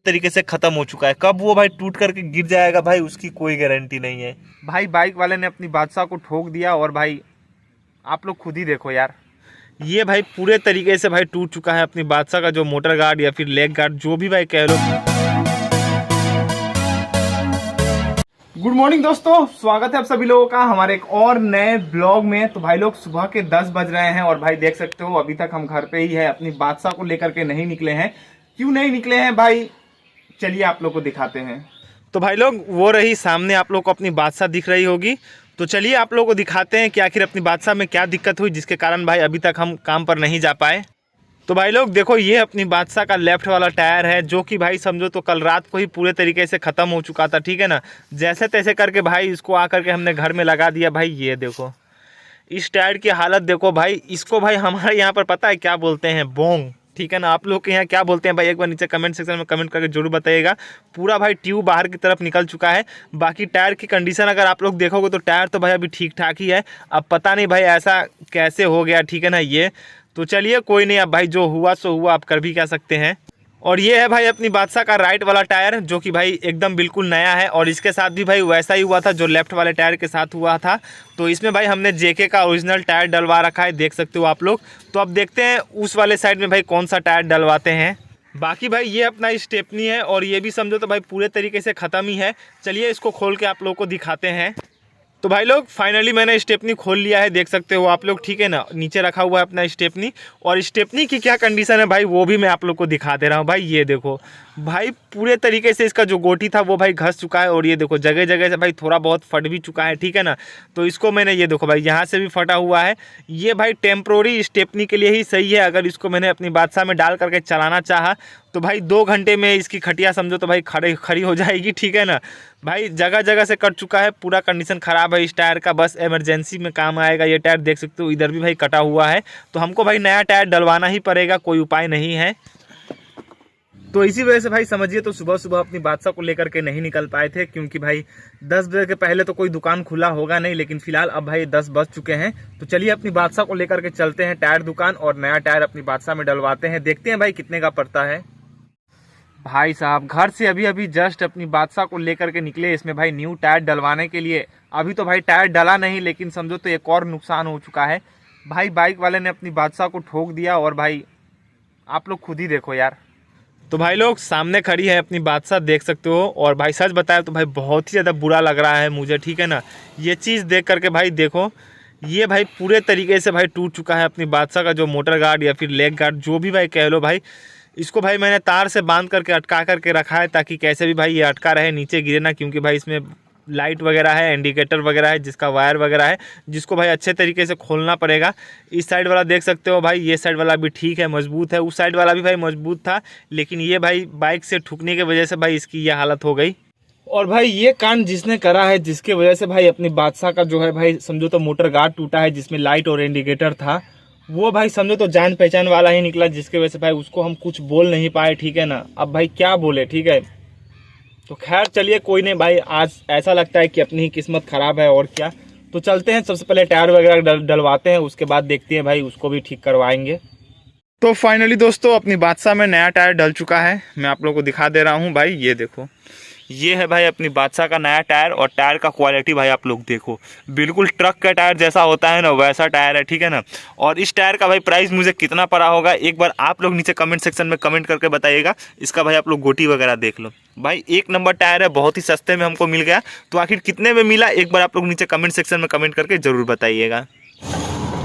तरीके से खत्म हो चुका है। कब वो भाई टूट करके गिर जाएगा भाई उसकी कोई गारंटी नहीं है। भाई बाइक वाले ने अपनी बादशाह को ठोक दिया और भाई आप लोग खुद ही देखो यार, ये भाई पूरे तरीके से भाई टूट चुका है अपनी बादशाह का जो मोटर गार्ड या फिर लेग गार्ड जो भी भाई कह लो। गुड मॉर्निंग दोस्तों, स्वागत है आप सभी लोगों का हमारे एक और नए ब्लॉग में। तो भाई लोग सुबह के 10 बज रहे हैं और भाई देख सकते हो अभी तक हम घर पे ही है, अपनी बादशाह को लेकर के नहीं निकले हैं। क्यों नहीं निकले हैं भाई, चलिए आप लोग को दिखाते हैं। तो भाई लोग वो रही सामने आप लोग को अपनी बादशाह दिख रही होगी, तो चलिए आप लोगों को दिखाते हैं कि आखिर अपनी बादशाह में क्या दिक्कत हुई जिसके कारण भाई अभी तक हम काम पर नहीं जा पाए। तो भाई लोग देखो, ये अपनी बादशाह का लेफ्ट वाला टायर है जो कि भाई समझो तो कल रात को ही पूरे तरीके से ख़त्म हो चुका था, ठीक है ना। जैसे तैसे करके भाई इसको आकर के हमने घर में लगा दिया। भाई ये देखो इस टायर की हालत देखो भाई, इसको भाई हमारे यहाँ पर पता है क्या बोलते हैं, बोंग, ठीक है ना। आप लोग के यहाँ क्या बोलते हैं भाई एक बार नीचे कमेंट सेक्शन में कमेंट करके जरूर बताइएगा। पूरा भाई ट्यूब बाहर की तरफ निकल चुका है। बाकी टायर की कंडीशन अगर आप लोग देखोगे तो टायर तो भाई अभी ठीक ठाक ही है। अब पता नहीं भाई ऐसा कैसे हो गया, ठीक है ना। ये तो चलिए कोई नहीं, अब भाई जो हुआ सो हुआ, आप कर भी क्या सकते हैं। और ये है भाई अपनी बादशाह का राइट वाला टायर जो कि भाई एकदम बिल्कुल नया है, और इसके साथ भी भाई वैसा ही हुआ था जो लेफ्ट वाले टायर के साथ हुआ था। तो इसमें भाई हमने जेके का ओरिजिनल टायर डलवा रखा है, देख सकते हो आप लोग। तो अब देखते हैं उस वाले साइड में भाई कौन सा टायर डलवाते हैं। बाकी भाई ये अपना स्टेपनी है और ये भी समझो तो भाई पूरे तरीके से ख़त्म ही है। चलिए इसको खोल के आप लोग को दिखाते हैं। तो भाई लोग फाइनली मैंने स्टेपनी खोल लिया है, देख सकते हो आप लोग, ठीक है ना। नीचे रखा हुआ है अपना स्टेपनी, और स्टेपनी की क्या कंडीशन है भाई वो भी मैं आप लोग को दिखा दे रहा हूँ। भाई ये देखो भाई पूरे तरीके से इसका जो गोटी था वो भाई घस चुका है, और ये देखो जगह जगह से भाई थोड़ा बहुत फट भी चुका है, ठीक है ना। तो इसको मैंने ये देखो भाई यहाँ से भी फटा हुआ है। ये भाई टेम्प्रोरी स्टेपनी के लिए ही सही है। अगर इसको मैंने अपनी बादशाह में डाल करके चलाना चाहा तो भाई 2 घंटे में इसकी खटिया समझो तो भाई खड़ी हो जाएगी, ठीक है ना। भाई जगह जगह से कट चुका है, पूरा कंडीशन ख़राब है इस टायर का, बस इमरजेंसी में काम आएगा ये टायर। देख सकते हो इधर भी भाई कटा हुआ है, तो हमको भाई नया टायर डलवाना ही पड़ेगा, कोई उपाय नहीं है। तो इसी वजह से भाई समझिए तो सुबह सुबह अपनी बादशाह को लेकर के नहीं निकल पाए थे, क्योंकि भाई 10 बजे के पहले तो कोई दुकान खुला होगा नहीं। लेकिन फिलहाल अब भाई 10 बज चुके हैं, तो चलिए अपनी बादशाह को लेकर के चलते हैं टायर दुकान और नया टायर अपनी बादशाह में डलवाते हैं। देखते हैं भाई कितने का पड़ता है। भाई साहब घर से अभी अभी जस्ट अपनी बादशाह को लेकर के निकले, इसमें भाई न्यू टायर डलवाने के लिए। अभी तो भाई टायर डला नहीं, लेकिन समझो तो एक और नुकसान हो चुका है। भाई बाइक वाले ने अपनी बादशाह को ठोक दिया, और भाई आप लोग खुद ही देखो यार। तो भाई लोग सामने खड़ी है अपनी बादशाह, देख सकते हो। और भाई सच बताया तो भाई बहुत ही ज़्यादा बुरा लग रहा है मुझे, ठीक है ना। ये चीज़ देख करके भाई देखो, ये भाई पूरे तरीके से भाई टूट चुका है अपनी बादशाह का जो मोटर गार्ड या फिर लेग गार्ड जो भी भाई कह लो। भाई इसको भाई मैंने तार से बांध करके अटका करके रखा है, ताकि कैसे भी भाई ये अटका रहे, नीचे गिरे ना, क्योंकि भाई इसमें लाइट वगैरह है, इंडिकेटर वगैरह है, जिसका वायर वगैरह है, जिसको भाई अच्छे तरीके से खोलना पड़ेगा। इस साइड वाला देख सकते हो भाई, ये साइड वाला भी ठीक है, मजबूत है। उस साइड वाला भी भाई मजबूत था, लेकिन ये भाई बाइक से ठुकने की वजह से भाई इसकी ये हालत हो गई। और भाई ये कांड जिसने करा है, जिसके वजह से भाई अपनी बादशाह का जो है भाई समझो तो मोटर गार्ड टूटा है, जिसमें लाइट और इंडिकेटर था, वो भाई समझो तो जान पहचान वाला ही निकला, जिसके वजह से भाई उसको हम कुछ बोल नहीं पाए, ठीक है ना। अब भाई क्या बोले, ठीक है। तो खैर चलिए कोई नहीं भाई, आज ऐसा लगता है कि अपनी ही किस्मत खराब है और क्या। तो चलते हैं, सबसे पहले टायर वगैरह डलवाते हैं, उसके बाद देखते हैं भाई उसको भी ठीक करवाएंगे। तो फाइनली दोस्तों अपनी बादशाह में नया टायर डल चुका है, मैं आप लोगों को दिखा दे रहा हूँ। भाई ये देखो, ये है भाई अपनी बादशाह का नया टायर, और टायर का क्वालिटी भाई आप लोग देखो, बिल्कुल ट्रक का टायर जैसा होता है ना वैसा टायर है, ठीक है ना। और इस टायर का भाई प्राइस मुझे कितना पड़ा होगा एक बार आप लोग नीचे कमेंट सेक्शन में कमेंट करके बताइएगा। इसका भाई आप लोग गोटी वगैरह देख लो, भाई 1 नंबर टायर है, बहुत ही सस्ते में हमको मिल गया। तो आखिर कितने में मिला एक बार आप लोग नीचे कमेंट सेक्शन में कमेंट करके ज़रूर बताइएगा।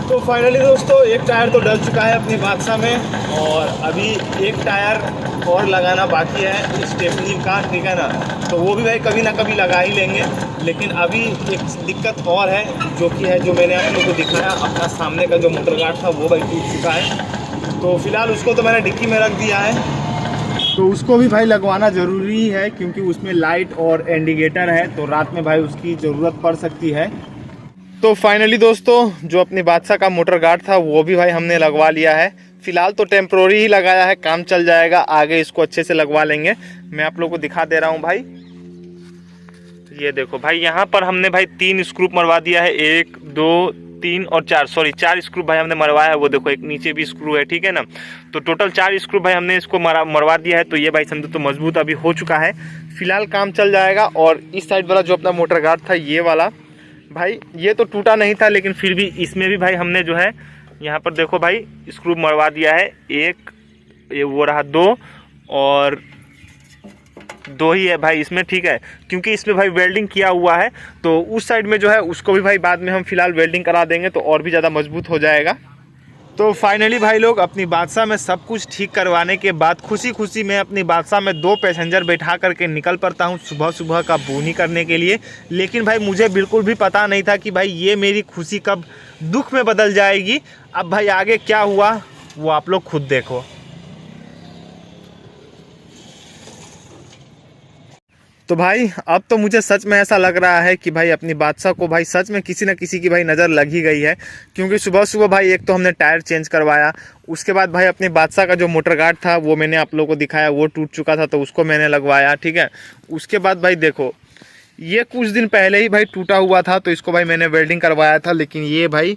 तो फाइनली दोस्तों एक टायर तो डल चुका है अपनी बादशाह में, और अभी एक टायर और लगाना बाकी है स्टेपनी का, ठीक है ना। तो वो भी भाई कभी ना कभी लगा ही लेंगे। लेकिन अभी एक दिक्कत और है, जो कि है जो मैंने आप लोगों को दिखाया, अपना सामने का जो मोटर गार्ड था वो भाई टूट चुका है। तो फिलहाल उसको तो मैंने डिक्की में रख दिया है, तो उसको भी भाई लगवाना ज़रूरी है, क्योंकि उसमें लाइट और इंडिकेटर है, तो रात में भाई उसकी ज़रूरत पड़ सकती है। तो फाइनली दोस्तों जो अपनी बादशाह का मोटर गार्ड था वो भी भाई हमने लगवा लिया है। फिलहाल तो टेम्प्रोरी ही लगाया है, काम चल जाएगा, आगे इसको अच्छे से लगवा लेंगे। मैं आप लोगों को दिखा दे रहा हूँ भाई, ये देखो भाई यहाँ पर हमने भाई 3 स्क्रू मरवा दिया है, 1 2 3 और 4, सॉरी 4 स्क्रू भाई हमने मरवाया है। वो देखो एक नीचे भी स्क्रू है, ठीक है ना। तो टोटल 4 स्क्रू भाई हमने इसको मरवा दिया है। तो ये भाई समझो तो मजबूत अभी हो चुका है। फिलहाल काम चल जाएगा। और इस साइड वाला जो अपना मोटर गार्ड था ये वाला भाई, ये तो टूटा नहीं था, लेकिन फिर भी इसमें भी भाई हमने जो है यहाँ पर देखो भाई स्क्रू मरवा दिया है। एक ये वो रहा, 2 और 2 ही है भाई इसमें, ठीक है, क्योंकि इसमें भाई वेल्डिंग किया हुआ है। तो उस साइड में जो है उसको भी भाई बाद में हम फिलहाल वेल्डिंग करा देंगे, तो और भी ज़्यादा मजबूत हो जाएगा। तो फाइनली भाई लोग अपनी बादशाह में सब कुछ ठीक करवाने के बाद खुशी खुशी मैं अपनी बादशाह में 2 पैसेंजर बैठा करके निकल पड़ता हूँ सुबह सुबह का बोनी करने के लिए। लेकिन भाई मुझे बिल्कुल भी पता नहीं था कि भाई ये मेरी खुशी कब दुख में बदल जाएगी। अब भाई आगे क्या हुआ वो आप लोग खुद देखो। तो भाई अब तो मुझे सच में ऐसा लग रहा है कि भाई अपनी बादशाह को भाई सच में किसी न किसी की भाई नज़र लग ही गई है। क्योंकि सुबह सुबह भाई एक तो हमने टायर चेंज करवाया, उसके बाद भाई अपनी बादशाह का जो मोटर गार्ड था वो मैंने आप लोगों को दिखाया, वो टूट चुका था तो उसको मैंने लगवाया, ठीक है। उसके बाद भाई देखो ये कुछ दिन पहले ही भाई टूटा हुआ था, तो इसको भाई मैंने वेल्डिंग करवाया था, लेकिन ये भाई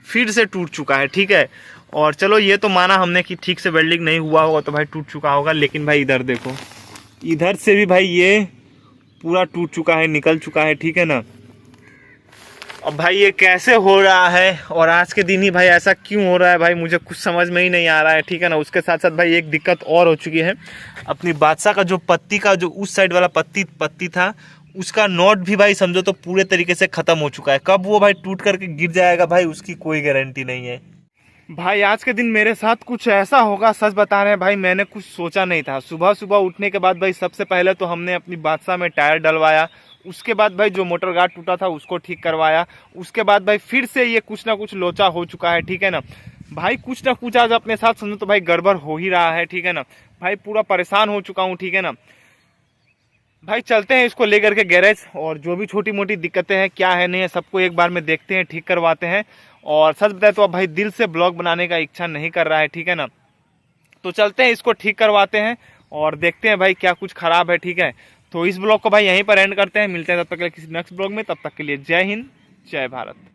फिर से टूट चुका है, ठीक है। और चलो ये तो माना हमने कि ठीक से वेल्डिंग नहीं हुआ होगा तो भाई टूट चुका होगा, लेकिन भाई इधर देखो, इधर से भी भाई ये पूरा टूट चुका है, निकल चुका है, ठीक है ना। अब भाई ये कैसे हो रहा है और आज के दिन ही भाई ऐसा क्यों हो रहा है भाई, मुझे कुछ समझ में ही नहीं आ रहा है, ठीक है ना। उसके साथ साथ भाई एक दिक्कत और हो चुकी है, अपनी बादशाह का जो पत्ती का जो उस साइड वाला पत्ती था उसका नॉट भी भाई समझो तो पूरे तरीके से ख़त्म हो चुका है। कब वो भाई टूट करके गिर जाएगा भाई उसकी कोई गारंटी नहीं है। भाई आज के दिन मेरे साथ कुछ ऐसा होगा, सच बता रहे हैं भाई, मैंने कुछ सोचा नहीं था। सुबह सुबह उठने के बाद भाई सबसे पहले तो हमने अपनी बादशाह में टायर डलवाया, उसके बाद भाई जो मोटर गार्ड टूटा था उसको ठीक करवाया, उसके बाद भाई फिर से ये कुछ ना कुछ लोचा हो चुका है, ठीक है ना। भाई कुछ ना कुछ आज अपने साथ समझो तो भाई गड़बड़ हो ही रहा है, ठीक है ना। भाई पूरा परेशान हो चुका हूँ, ठीक है ना। भाई चलते हैं इसको लेकर के गैरेज, और जो भी छोटी मोटी दिक्कतें हैं क्या है नहीं है सबको एक बार में देखते हैं, ठीक करवाते हैं। और सच बताए तो अब भाई दिल से ब्लॉग बनाने का इच्छा नहीं कर रहा है, ठीक है ना। तो चलते हैं इसको ठीक करवाते हैं और देखते हैं भाई क्या कुछ खराब है, ठीक है। तो इस ब्लॉग को भाई यहीं पर एंड करते हैं, मिलते हैं तब तक के लिए किसी नेक्स्ट ब्लॉग में। तब तक के लिए जय हिंद, जय भारत।